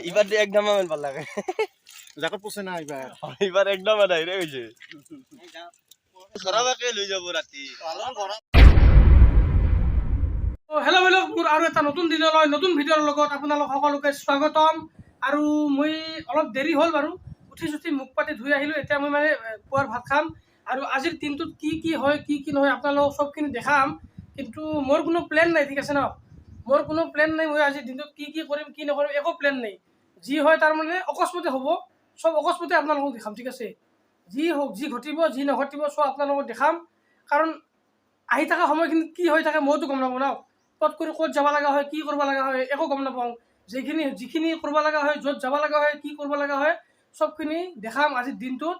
এবাৰ একদম আমাৰ ভাল লাগে জাকত পোছে না এবাৰ এবাৰ একদম ডাইৰে হইছে সৰাবাকে লৈ যাব ৰাতি হেল্ল' হেল্ল' মোৰ আৰু এটা নতুন দিনলৈ নতুন ভিডিঅ'ৰ লগত আপোনালোক সকলোকে স্বাগতম। আৰু মই অলপ দেৰি হ'ল বাৰু, উঠি মুখ পাতি ধুই আহিলোঁ। এতিয়া মই মানে পুৱাৰ ভাত খাম আৰু আজিৰ দিনটোত কি হয় কি নহয় আপোনালোকক চবখিনি দেখাম। কিন্তু মোৰ কোনো প্লেন নাই, ঠিক আছে ন? মোৰ কোনো প্লেন নাই। মই আজিৰ দিনটোত কি কৰিম কি নকৰিম একো প্লেন নাই। যি হয় তাৰমানে অকস্মাতে হ'ব, চব অকস্মাতে আপোনালোকক দেখাম, ঠিক আছে? যি হওক, যি ঘটিব যি নঘটিব চব আপোনালোকক দেখাম। কাৰণ আহি থকা সময়খিনিত কি হৈ থাকে মইতো গম নাপাওঁ ন। ক'ত কৰি ক'ত যাব লগা হয়, কি কৰিব লগা হয় একো গম নাপাওঁ। যিখিনি কৰিব লগা হয়, য'ত যাব লগা হয়, কি কৰিব লগা হয় চবখিনি দেখাম আজিৰ দিনটোত।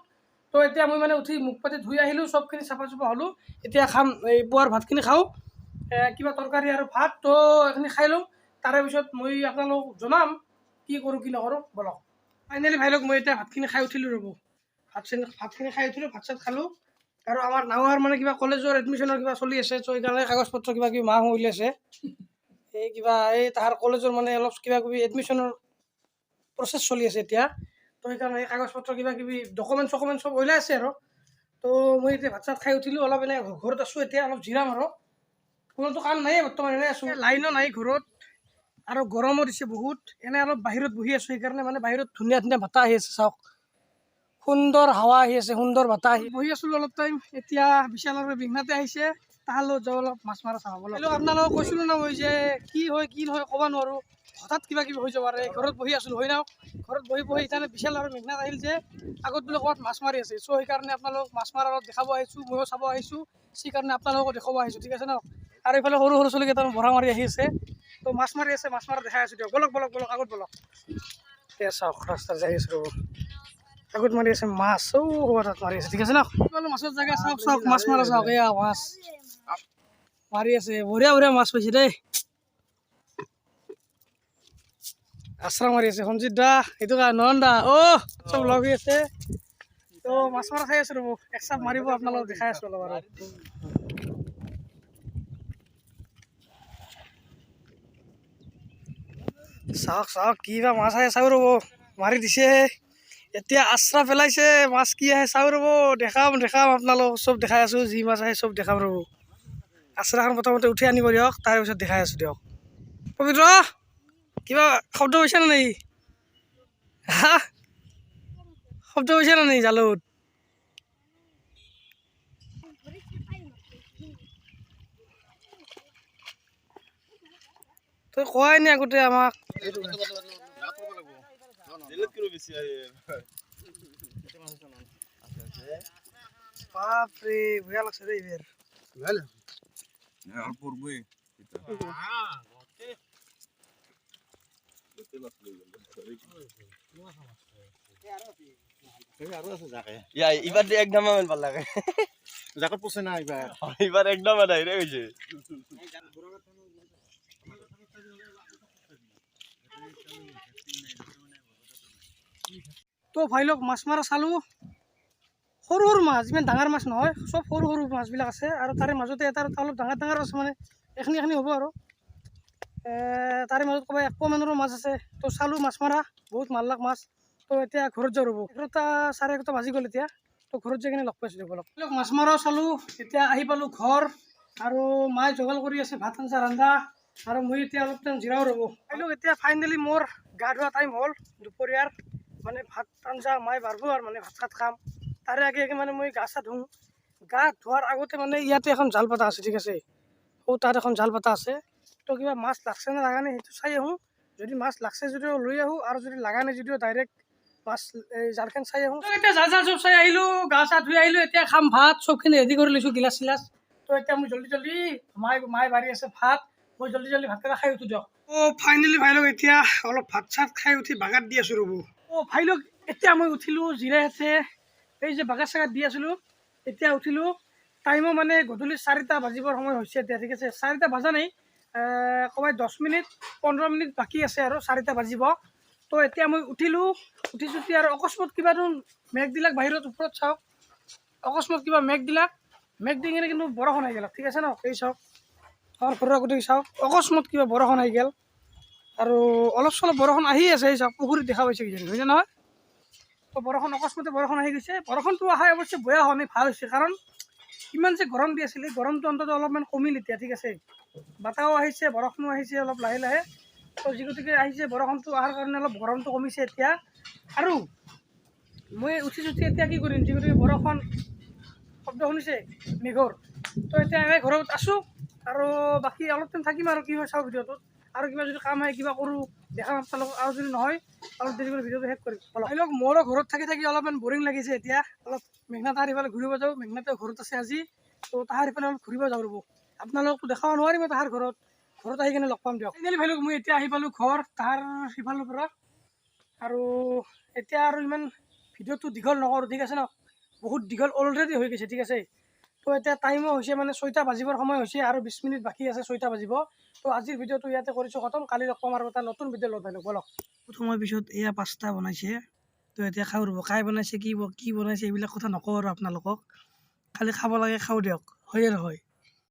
তো এতিয়া মই মানে উঠি মুখ পাতি ধুই আহিলোঁ, চবখিনি চাফা চুফা হ'লোঁ। এতিয়া খাম, এই পুৱাৰ ভাতখিনি খাওঁ, কিবা তৰকাৰী আৰু ভাত। তো এইখিনি খাই লওঁ, তাৰে পিছত মই আপোনালোকক জনাম কি কৰোঁ কি নকৰোঁ। বলক ফাইনেলি ভাই লওক, মই এতিয়া ভাতখিনি খাই উঠিলোঁ। ৰ'ব, ভাতখিনি খাই উঠিলোঁ, ভাত চাত খালোঁ। আৰু আমাৰ নাওহাৰ মানে কিবা কলেজৰ এডমিশ্যনৰ কিবা চলি আছে, ত' সেইকাৰণে কাগজ পত্ৰ কিবা কিবি মাহ উলিয়াইছে। এই কিবা এই তাহাৰ কলেজৰ মানে অলপ কিবা কিবি এডমিশ্যনৰ প্ৰচেছ চলি আছে এতিয়া। তো সেইকাৰণে এই কাগজ পত্ৰ কিবা কিবি ডকুমেণ্ট চকুমেণ্ট চব ওলাই আছে আৰু। তো মই এতিয়া ভাত চাত খাই উঠিলোঁ, অলপ এনেই ঘৰত আছোঁ, এতিয়া অলপ জিৰাম আৰু। কোনোতো কাম নাইয়ে বৰ্তমান, এনেই আছোঁ। লাইনো নাই ঘৰত আৰু গৰমো দিছে বহুত। এনেই অলপ বাহিৰত বহি আছোঁ, সেইকাৰণে মানে বাহিৰত ধুনীয়া ধুনীয়া বতাহ আহি আছে। চাওক, সুন্দৰ হাৱা আহি আছে, সুন্দৰ বতাহ আহি বহি আছিলোঁ অলপ টাইম। এতিয়া বিশালৰ বিঘনাতে আহিছে, তাৰ লগত যাওঁ অলপ মাছ মাৰা চাব। আপোনালোকক কৈছিলোঁ ন মই যে কি হয় কি নহয় ক'ব নোৱাৰোঁ, হঠাৎ কিবা কিবি হৈ যাব। আৰু ঘৰত বহি আছিলোঁ, হয় ন? ঘৰত বহি সেইকাৰণে বিশাল আৰু মেঘনাত আহিল যে আগত বোলে ক'ৰবাত মাছ মাৰি আছে। চ' সেইকাৰণে আপোনালোক মাছ মাৰা অলপ দেখাব আহিছোঁ, ময়ো চাব আহিছোঁ, সেইকাৰণে আপোনালোকক দেখাব আহিছোঁ, ঠিক আছে ন? আৰু এইফালে সৰু সৰু ছোৱালীকেইটা বৰা মাৰি আহি আছে, তো মাছ মাৰি আছে, মাছ মাৰা দেখাই আছোঁ দিয়ক। বলক আগত বলক। এয়া চাওক, ৰাস্তাত যাই আছোঁ ৰ'ব, আগত মাৰি আছে মাছ, তাত মাৰি আছে, ঠিক আছে ন? মাছৰ জেগা চাওক, মাছ মাৰা চাওক, এয়া মাছ মাৰি আছে, বঢ়িয়া মাছ পাইছে দেই। আশ্ৰা মাৰি আছে সঞ্জিত দা, এইটো নয়ন দা, চব লগ হৈ আছে। তো মাছ মাৰা খাই আছোঁ ৰ'ব, এক চাপ মাৰিব আপোনালোকক দেখাই আছোঁ অলপ। আৰু চাওক কিবা মাছ আহে, চাওঁ ৰ'ব, মাৰি দিছে এতিয়া, আশ্ৰা পেলাইছে, মাছ কি আহে চাওঁ ৰ'ব, দেখাম আপোনালোকক চব দেখাই আছোঁ। যি মাছ আহে চব দেখাম ৰ'ব। আশ্ৰাখন প্ৰথমতে উঠি আনিব দিয়ক, তাৰপিছত দেখাই আছোঁ দিয়ক। পবিত্ৰ, কিবা শব্দ পাইছা নে নাই? হা, শব্দ পাইছা নে নাই জালত? তই কোৱাই নাই আগতে আমাক। বাপৰে, বেয়া লাগছে দেই এইবাৰ। এবাৰ একদম আমাৰ ভাল লাগে জাকত পোছে না এবাৰ এবাৰ একদম ডাইৰে হইছে তো ভাই লওক, মাছ মাৰা চালোঁ, সৰু মাছ, ইমান ডাঙৰ মাছ নহয়, চব সৰু মাছবিলাক আছে। আৰু তাৰে মাজতে এটা অলপ ডাঙৰ আছে, মানে এইখিনি হ'ব আৰু। তাৰে মাজত ক'ৰবাত 1 পোৱা মানৰো মাছ আছে। তো চালোঁ মাছ মাৰা, বহুত মাৰলাক মাছ। তো এতিয়া ঘৰত যাওঁ ৰ'ব, 11টা চাৰে 11টা বাজি গ'ল এতিয়া। তো ঘৰত যাই কিনে লগ পাইছোঁ দিয়ক। অলপ মাছ মাৰাও চালোঁ, এতিয়া আহি পালোঁ ঘৰ। আৰু মায়ে যোগাৰ কৰি আছে ভাত আঞ্জা ৰন্ধা, আৰু মই এতিয়া অলপ টাইম জিৰাও ৰ'ব। এতিয়া ফাইনেলি মোৰ গা ধোৱা টাইম হ'ল দুপৰীয়াৰ। মানে ভাত আঞ্জা মায়ে বাঢ়ব আৰু, মানে ভাত চাত খাম। তাৰে আগে মানে মই গা চা ধুওঁ। গা ধোৱাৰ আগতে মানে ইয়াতে এখন জাল পাতা আছে, ঠিক আছে? তাত এখন জাল পাতা আছে। তো কিবা মাছ লাগছে নে লাগা নাই সেইটো চাই আহোঁ। যদি মাছ লাগছে যদিও লৈ আহোঁ, আৰু যদি লাগা নাই যদিও ডাইৰেক্ট মাছ এই জালখন চাই আহোঁ। এতিয়া জাল চব চাই আহিলোঁ, গা চা ধুই আহিলোঁ। এতিয়া খাম ভাত, চবখিনি ৰেডি কৰি লৈছোঁ, গিলাচ চিলাচ। তো এতিয়া মই জল্দি মায়ে বাঢ়ি আছে ভাত, মই জল্দি ভাতকেইটা খাই উঠোঁ দিয়ক। ফাইনেলি ভাই লওক, এতিয়া অলপ ভাত চাত খাই উঠি বাগাত দি আছোঁ ৰ'ব। ভাই লওক, এতিয়া মই উঠিলোঁ, জিৰাই আছে, এই যে বাগাত চাগাত দি আছিলোঁ, এতিয়া উঠিলোঁ। টাইমো মানে গধূলি 4টা বাজিবৰ সময় হৈছে এতিয়া, ঠিক আছে? 4টা বাজা নাই, ক'ৰবাত 10 মিনিট 15 মিনিট বাকী আছে আৰু 4টা বাজিব। তো এতিয়া মই উঠিছোঁ আৰু অকস্মাত কিবাটো মেঘ দিলাক বাহিৰত, ওপৰত চাওক, অকস্মাত কিবা মেঘ দিলাক, মেঘ দি কিনে কিন্তু বৰষুণ আহি গ'ল, ঠিক আছে ন? এই চাওক, আমাৰ ঘৰৰ আগতে চাওক অকস্মাত কিবা বৰষুণ আহি গ'ল আৰু অলপ চলপ বৰষুণ আহি আছে চাওক পুখুৰীত দেখা পাইছে কিজানি হয়নে নহয় তো বৰষুণ অকস্মাতে বৰষুণ আহি গৈছে বৰষুণটো অহাই অৱশ্যে বেয়া হোৱা নাই ভাল হৈছে কাৰণ ইমান যে গৰম দি আছিলে গৰমটো অন্তত অলপমান কমিল এতিয়া ঠিক আছে বতাহো আহিছে বৰষুণো আহিছে অলপ লাহে লাহে তো যি গতিকে আহিছে বৰষুণটো অহাৰ কাৰণে অলপ গৰমটো কমিছে এতিয়া আৰু মই উঠিছোঁ এতিয়া কি কৰিম যি গতিকে বৰষুণ শব্দ শুনিছে মেঘৰ তো এতিয়া আমি ঘৰত আছোঁ আৰু বাকী অলপ টাইম থাকিম আৰু কি হয় চাওঁ ভিডিঅ'টোত আৰু কিবা যদি কাম আহে কিবা কৰোঁ দেখাম আপোনালোকক আৰু যদি নহয় অলপ দেৰি কৰি ভিডিঅ'টো শেষ কৰিম অলপ ধৰি লওক মোৰো ঘৰত থাকি থাকি অলপমান বৰিং লাগিছে এতিয়া অলপ মেঘনা তাহাৰ ইফালে ঘূৰিব যাওঁ মেঘনাতে ঘৰত আছে আজি তো তাহাৰ ইফালে অলপ ঘূৰিব যাওঁ ৰ'ব আপোনালোকক দেখাব নোৱাৰিম তাহাৰ ঘৰত আহি কিনে লগ পাম দিয়ক ফাইনেলি ভাবিলোঁ মই এতিয়া আহি পালোঁ ঘৰ তাহাৰ সিফালৰ পৰা আৰু এতিয়া আৰু ইমান ভিডিঅ'টো দীঘল নকৰোঁ ঠিক আছে ন বহুত দীঘল অলৰেডি হৈ গৈছে ঠিক আছে তো এতিয়া টাইমো হৈছে মানে 6টা বাজিবৰ সময় হৈছে আৰু 20 মিনিট বাকী আছে 6টা বাজিব তো আজিৰ ভিডিঅ'টো ইয়াতে কৰিছোঁ খতম কালি লগ পাম আৰু এটা নতুন ভিডিঅ' লগ পালোঁ বলক সময়ৰ পিছত এয়া পাস্তা বনাইছে তো এতিয়া খাওঁ ৰ'ব কাই বনাইছে কি বনাইছে এইবিলাক কথা নকওঁ আৰু আপোনালোকক খালি খাব লাগে খাওঁ দিয়ক হয়ে নহয়